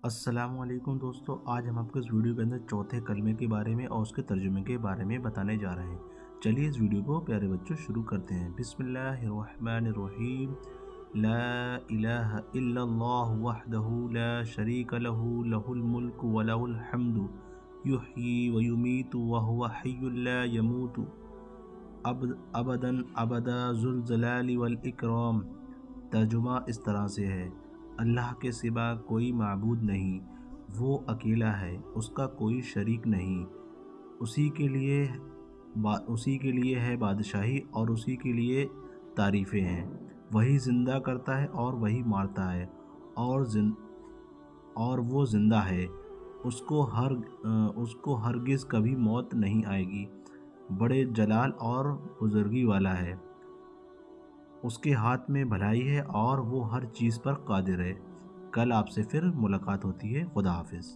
अस्सलाम वालेकुम दोस्तों, आज हम आपको इस वीडियो के अंदर चौथे कलमे के बारे में और उसके तर्जुमे के बारे में बताने जा रहे हैं। चलिए इस वीडियो को प्यारे बच्चों शुरू करते हैं। बिस्मिल्लाहिर्रहमानिर्रहीम। ला इलाहा इल्लल्लाहु वहदहु ला शरीका लहु लहुल मुल्कु व लहुल हम्दु युहयी व युमीतु व हुवा हय्युल ला यमूतु अबदन अबदा जुल जलाली वल इकराम। तर्जुमा इस तरह से है, अल्लाह के सिवा कोई माबूद नहीं, वो अकेला है, उसका कोई शरीक नहीं, उसी के लिए है बादशाही और उसी के लिए तारीफ़ें हैं। वही ज़िंदा करता है और वही मारता है और वो ज़िंदा है, उसको हरगिज़ कभी मौत नहीं आएगी। बड़े जलाल और बुज़ुर्गी वाला है, उसके हाथ में भलाई है और वो हर चीज़ पर कादिर है। कल आपसे फिर मुलाकात होती है। खुदा हाफिज़।